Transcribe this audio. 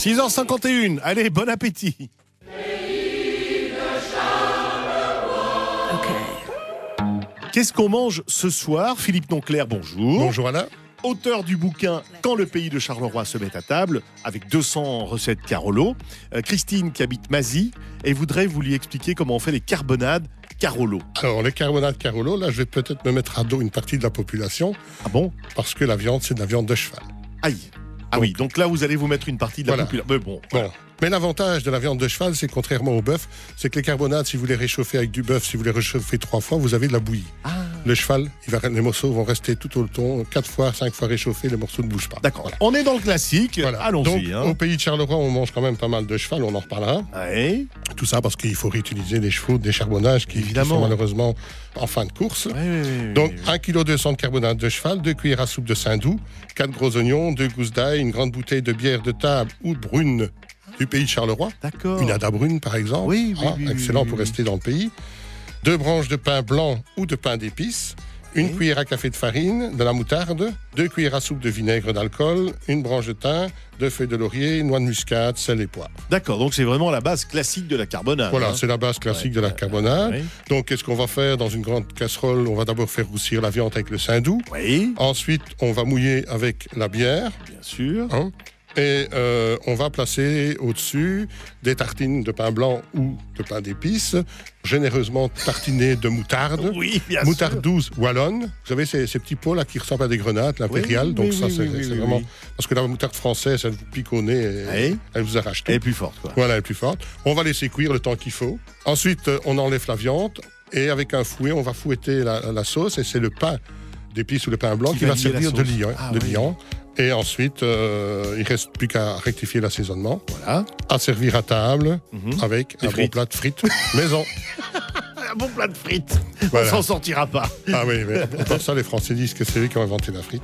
6h51, allez, bon appétit. Qu'est-ce qu'on mange ce soir? Philippe Nonclair, bonjour. Bonjour Alain. Auteur du bouquin « Quand le pays de Charleroi se met à table » avec 200 recettes Carolo. Christine qui habite Mazy et voudrait vous lui expliquer comment on fait les carbonades Carolo. Alors les carbonades Carolo, là je vais peut-être me mettre à dos une partie de la population. Ah bon? Parce que la viande c'est de la viande de cheval. Aïe. Ah oui, donc là vous allez vous mettre une partie de la population. Mais bon. Bon. Mais l'avantage de la viande de cheval, c'est contrairement au bœuf, c'est que les carbonades, si vous les réchauffez avec du bœuf, si vous les réchauffez 3 fois, vous avez de la bouillie. Ah. Le cheval, les morceaux vont rester tout au long, 4 fois, 5 fois réchauffés, les morceaux ne bougent pas. D'accord. Voilà. On est dans le classique. Voilà. Allons-y. Donc, au pays de Charleroi, on mange quand même pas mal de cheval, on en reparlera. Oui. Tout ça parce qu'il faut réutiliser les chevaux des charbonnages qui sont malheureusement en fin de course. Oui, donc 1,2 kg de carbonade de cheval, 2 cuillères à soupe de saindoux, 4 gros oignons, 2 gousses d'ail, une grande bouteille de bière de table ou brune du pays de Charleroi. D'accord. Une Ada brune par exemple. Oui, excellent pour rester dans le pays. 2 branches de pain blanc ou de pain d'épices. Une cuillère à café de farine, de la moutarde, 2 cuillères à soupe de vinaigre d'alcool, une branche de thym, 2 feuilles de laurier, noix de muscade, sel et poivre. D'accord, donc c'est vraiment la base classique de la carbonade. Voilà, c'est la base classique de la carbonade. Donc qu'est-ce qu'on va faire dans une grande casserole? On va d'abord faire roussir la viande avec le saindoux. Oui. Ensuite, on va mouiller avec la bière. Bien sûr. Et on va placer au-dessus des tartines de pain blanc ou de pain d'épices, généreusement tartinées de moutarde. Oui, bien moutarde sûr. douce wallonne. Vous savez, ces petits pots là qui ressemblent à des grenades, l'impériale. Donc ça, c'est vraiment... Parce que la moutarde française, elle vous pique au nez et elle vous arrache tout. Elle est plus forte, quoi. Voilà, elle est plus forte. On va laisser cuire le temps qu'il faut. Ensuite, on enlève la viande et avec un fouet, on va fouetter la sauce. Et c'est le pain d'épices ou le pain blanc qui va servir de liant. Et ensuite, il ne reste plus qu'à rectifier l'assaisonnement. Voilà. À servir à table avec un bon plat de frites maison. Un bon plat de frites. Voilà. On s'en sortira pas. Ah oui, mais pour ça, les Français disent que c'est eux qui ont inventé la frite.